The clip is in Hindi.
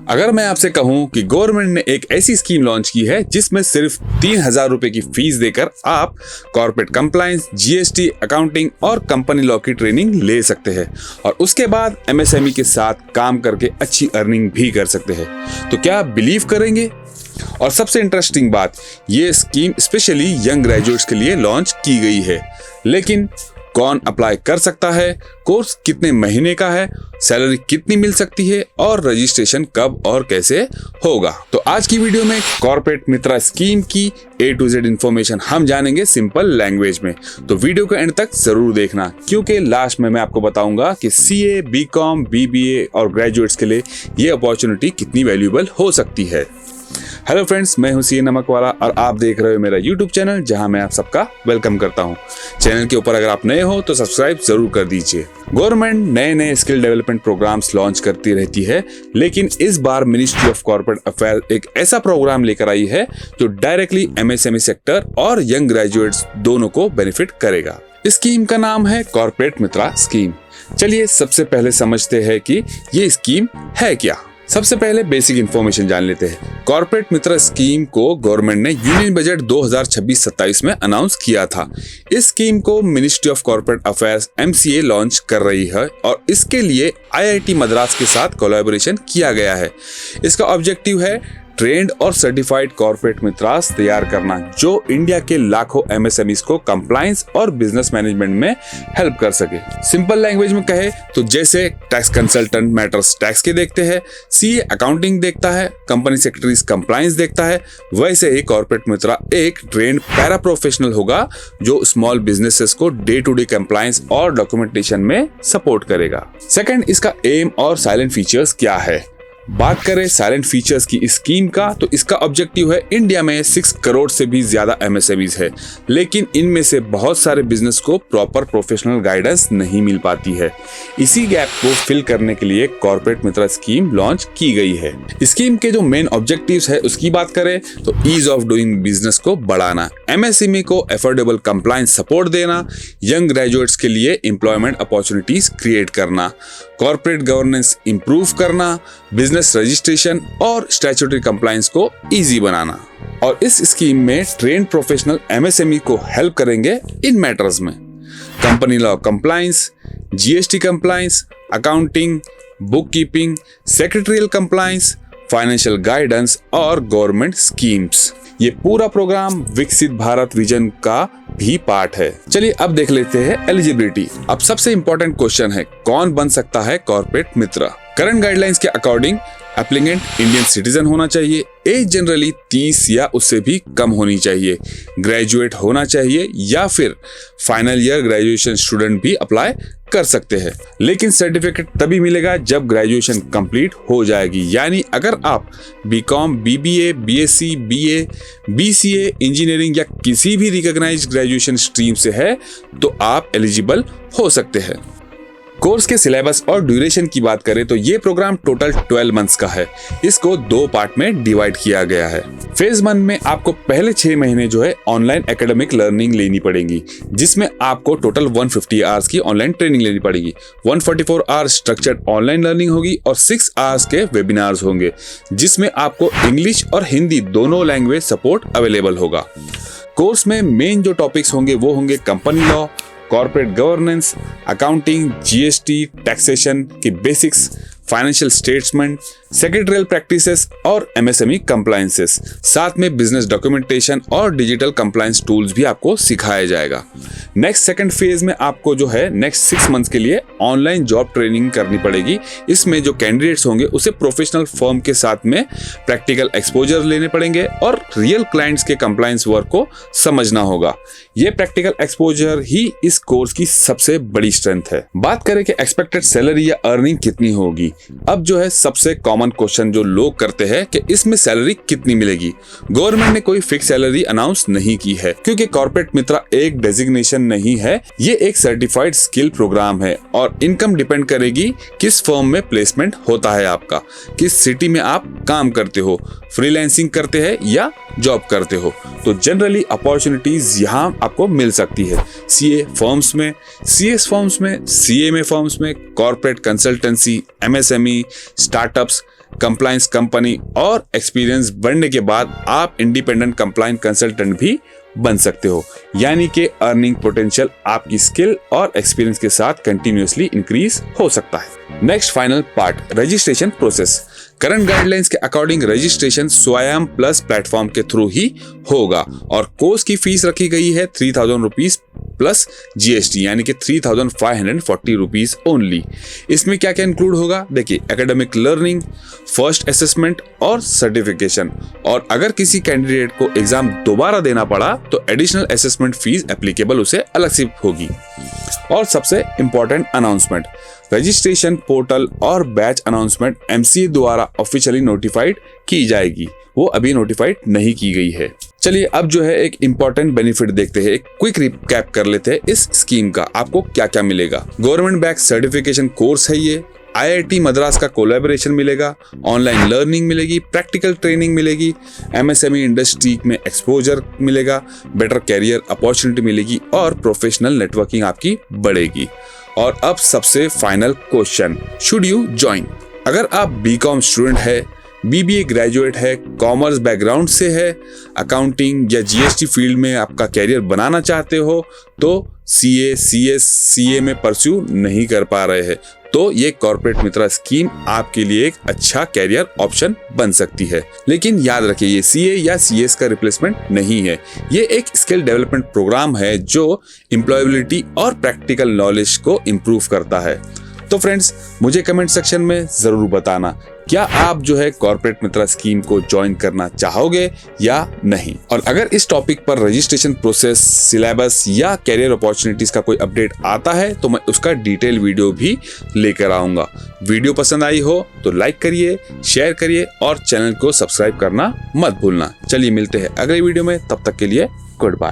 अगर मैं आपसे कहूं कि गवर्नमेंट ने एक ऐसी स्कीम लॉन्च की है जिसमें सिर्फ 3,000 रुपए की फीस देकर आप कॉर्पोरेट कंप्लायंस, जीएसटी, अकाउंटिंग और कंपनी लॉ की ट्रेनिंग ले सकते हैं और उसके बाद एमएसएमई के साथ काम करके अच्छी अर्निंग भी कर सकते हैं, तो क्या आप बिलीव करेंगे? और सबसे इंटरेस्टिंग बात, ये स्कीम स्पेशली यंग ग्रेजुएट्स के लिए लॉन्च की गई है। लेकिन कौन अप्लाई कर सकता है, कोर्स कितने महीने का है, सैलरी कितनी मिल सकती है और रजिस्ट्रेशन कब और कैसे होगा? तो आज की वीडियो में कॉर्पोरेट मित्रा स्कीम की A to Z इंफॉर्मेशन हम जानेंगे सिंपल लैंग्वेज में। तो वीडियो के एंड तक जरूर देखना, क्योंकि लास्ट में मैं आपको बताऊंगा कि CA, BCom, BBA और ग्रेजुएट्स के लिए ये अपॉर्चुनिटी कितनी वैल्यूएबल हो सकती है। हेलो फ्रेंड्स, मैं हूं CA नमकवाला और आप देख रहे हो मेरा YouTube चैनल, जहां मैं आप सबका वेलकम करता हूं। चैनल के ऊपर अगर आप नए हो तो सब्सक्राइब जरूर कर दीजिए। गवर्नमेंट नए नए स्किल डेवलपमेंट प्रोग्राम्स लॉन्च करती रहती है, लेकिन इस बार मिनिस्ट्री ऑफ कॉर्पोरेट अफेयर एक ऐसा प्रोग्राम लेकर आई है जो डायरेक्टली MSME सेक्टर और यंग ग्रेजुएट्स दोनों को बेनिफिट करेगा। इस स्कीम का नाम है कॉर्पोरेट मित्रा स्कीम। चलिए सबसे पहले समझते हैं कि ये स्कीम है क्या। सबसे पहले बेसिक इन्फॉर्मेशन जान लेते हैं। कॉर्पोरेट मित्र स्कीम को गवर्नमेंट ने यूनियन बजट 2026-27 में अनाउंस किया था। इस स्कीम को ministry of corporate affairs MCA launch कर रही है और इसके लिए IIT मद्रास के साथ कोलैबोरेशन किया गया है। इसका ऑब्जेक्टिव है ट्रेंड और सर्टिफाइड कॉर्पोरेट मित्रास तैयार करना, जो इंडिया के लाखों MSMEs को कंप्लायंस और बिजनेस मैनेजमेंट में हेल्प कर सके। सिंपल लैंग्वेज में कहे तो जैसे टैक्स कंसल्टेंट मैटर्स टैक्स के देखते हैं, CA अकाउंटिंग देखता है, कंपनी सेक्रेटरीज कंप्लायंस देखता है, वैसे ही कॉर्पोरेट मित्रा एक ट्रेंड पैरा प्रोफेशनल होगा जो स्मॉल बिजनेसेस को डे टू डे कंप्लायंस और डॉक्यूमेंटेशन में सपोर्ट करेगा। सेकंड, इसका एम और साइलेंट फीचर्स क्या है। बात करें साइलेंट फीचर्स की इस स्कीम का, तो इसका ऑब्जेक्टिव है इंडिया में 6 करोड़ से भी ज्यादा MSMEs है, लेकिन इनमें से बहुत सारे बिजनेस को प्रॉपर प्रोफेशनल गाइडेंस नहीं मिल पाती है। इसी गैप को फिल करने के लिए कॉर्पोरेट मित्रा स्कीम लॉन्च की गई है। स्कीम के जो मेन ऑब्जेक्टिव्स है उसकी बात करें तो ईज ऑफ डूइंग बिजनेस को बढ़ाना, MSME को एफोर्डेबल कंप्लायंस सपोर्ट देना, यंग ग्रेजुएट्स के लिए एम्प्लॉयमेंट अपॉर्चुनिटीज क्रिएट करना, कॉर्पोरेट गवर्नेंस इंप्रूव करना, बिजनेस रजिस्ट्रेशन और स्टैट्यूटरी कंप्लायंस को इजी बनाना। और इस स्कीम में ट्रेंड प्रोफेशनल MSME को हेल्प करेंगे इन मैटर्स में company law compliance, GST compliance, accounting, book keeping, secretarial compliance, financial guidance और गवर्नमेंट स्कीम्स। ये पूरा प्रोग्राम विकसित भारत विजन का भी पार्ट है। चलिए अब देख लेते हैं एलिजिबिलिटी। अब सबसे इंपॉर्टेंट क्वेश्चन है, कौन बन सकता है कॉर्पोरेट मित्र? करंट गाइडलाइंस के अकॉर्डिंग एप्लीकेंट इंडियन सिटीजन होना चाहिए, एज जनरली 30 या उससे भी कम होनी चाहिए, ग्रेजुएट होना चाहिए या फिर फाइनल ईयर ग्रेजुएशन स्टूडेंट भी अप्लाई कर सकते हैं। लेकिन सर्टिफिकेट तभी मिलेगा जब ग्रेजुएशन कंप्लीट हो जाएगी। यानी अगर आप BCom, BBA, BSc, BA, BCA, engineering या किसी भी रिकॉग्नाइज्ड ग्रेजुएशन स्ट्रीम से है तो आप एलिजिबल हो सकते हैं। कोर्स के सिलेबस और ड्यूरेशन की बात करें तो ये प्रोग्राम टोटल 12 मंथ्स का है। इसको 2 पार्ट में डिवाइड किया गया है। फेज 1 में आपको पहले 6 महीने जो है ऑनलाइन एकेडमिक लर्निंग लेनी पड़ेगी, जिसमें आपको टोटल 150 आवर्स की ऑनलाइन ट्रेनिंग लेनी पड़ेगी। 144 आवर्स स्ट्रक्चर्ड ऑनलाइन लर्निंग होगी और 6 आवर्स के वेबिनार्स होंगे, जिसमें आपको इंग्लिश और हिंदी दोनों लैंग्वेज सपोर्ट अवेलेबल होगा। कोर्स में मेन जो टॉपिक्स होंगे वो होंगे company law, corporate governance, accounting, GST, taxation की basics, financial statement, secretarial practices और MSME कंप्लायंसेस। साथ में बिजनेस डॉक्यूमेंटेशन और डिजिटल कंप्लायंस टूल्स भी आपको सिखाया जाएगा। नेक्स्ट सेकंड फेज में आपको जो है नेक्स्ट 6 मंथ्स के लिए ऑनलाइन जॉब ट्रेनिंग करनी पड़ेगी। इसमें जो कैंडिडेट्स होंगे उसे प्रोफेशनल फर्म के साथ में प्रैक्टिकल एक्सपोजर लेने पड़ेंगे और रियल क्लाइंट्स के कंप्लायंस वर्क को समझना होगा। ये प्रैक्टिकल एक्सपोजर ही इस कोर्स की सबसे बड़ी स्ट्रेंथ है। बात करें कि एक्सपेक्टेड सैलरी या अर्निंग कितनी होगी। अब जो है सबसे कॉमन क्वेश्चन जो लोग करते हैं कि इसमें सैलरी कितनी मिलेगी। गवर्नमेंट ने कोई फिक्स सैलरी अनाउंस नहीं की है, क्योंकि कॉर्पोरेट मित्रा एक डेजिग्नेशन नहीं है, ये एक सर्टिफाइड स्किल प्रोग्राम है और इनकम डिपेंड करेगी किस फर्म में प्लेसमेंट होता है आपका, किस सिटी में आप काम करते हो, फ्रीलांसिंग करते हैं या जॉब करते हो। तो जनरली अपॉर्चुनिटीज यहाँ आपको मिल सकती है CA फर्म्स में, CS फर्म्स में, CMA फर्म्स में, corporate consultancy, MSME, startups, compliance company और एक्सपीरियंस बढ़ने के बाद आप इंडिपेंडेंट कंप्लायंस कंसल्टेंट भी बन सकते हो, यानी कि अर्निंग पोटेंशियल आपकी स्किल और एक्सपीरियंस के साथ कंटिन्यूअसली इंक्रीज हो सकता है। Next final part, registration process. Current guidelines के अकॉर्डिंग रजिस्ट्रेशन स्वयं प्लस प्लेटफॉर्म के थ्रू ही होगा और कोर्स की फीस रखी गई है 3000 रुपीज प्लस जीएसटी, यानी कि 3540 रुपीज ओनली। इसमें क्या क्या इंक्लूड होगा, देखिए एकेडमिक लर्निंग, फर्स्ट असेसमेंट और सर्टिफिकेशन, और अगर किसी कैंडिडेट को एग्जाम दोबारा देना पड़ा तो एडिशनल असेसमेंट फीस एप्लीकेबल उसे अलग से होगी। और सबसे इंपॉर्टेंट अनाउंसमेंट, रजिस्ट्रेशन पोर्टल और बैच अनाउंसमेंट एमसीए द्वारा ऑफिशियली नोटिफाइड की जाएगी, वो अभी नोटिफाइड नहीं की गई है। चलिए अब जो है एक इंपॉर्टेंट बेनिफिट देखते हैं, एक क्विक रिकैप कर लेते हैं इस स्कीम का आपको क्या क्या मिलेगा। गवर्नमेंट बैक सर्टिफिकेशन कोर्स है ये, आईआईटी मद्रास का कोलैबोरेशन मिलेगा, ऑनलाइन लर्निंग मिलेगी, प्रैक्टिकल ट्रेनिंग मिलेगी, एमएसएमई इंडस्ट्री में एक्सपोजर मिलेगा, बेटर कैरियर अपॉर्चुनिटी मिलेगी और प्रोफेशनल नेटवर्किंग आपकी बढ़ेगी। और अब सबसे final question, should you join? अगर आप बीकॉम स्टूडेंट है, बीबीए ग्रेजुएट है, कॉमर्स बैकग्राउंड से है, अकाउंटिंग या जीएसटी फील्ड में आपका कैरियर बनाना चाहते हो तो सीए, सीएस, सीए में परस्यू नहीं कर पा रहे हैं तो ये कॉर्पोरेट मित्रा स्कीम आपके लिए एक अच्छा कैरियर ऑप्शन बन सकती है। लेकिन याद रखिए ये सीए या सीएस का रिप्लेसमेंट नहीं है, ये एक स्किल डेवलपमेंट प्रोग्राम है जो एम्प्लॉयबिलिटी और प्रैक्टिकल नॉलेज को इम्प्रूव करता है। तो फ्रेंड्स मुझे कमेंट सेक्शन में जरूर बताना क्या आप जो है कॉर्पोरेट मित्रा स्कीम को ज्वाइन करना चाहोगे या नहीं। और अगर इस टॉपिक पर रजिस्ट्रेशन प्रोसेस, सिलेबस या कैरियर अपॉर्चुनिटीज का कोई अपडेट आता है तो मैं उसका डिटेल वीडियो भी लेकर आऊंगा। वीडियो पसंद आई हो तो लाइक करिए, शेयर करिए और चैनल को सब्सक्राइब करना मत भूलना। चलिए मिलते हैं अगले वीडियो में, तब तक के लिए गुड बाय।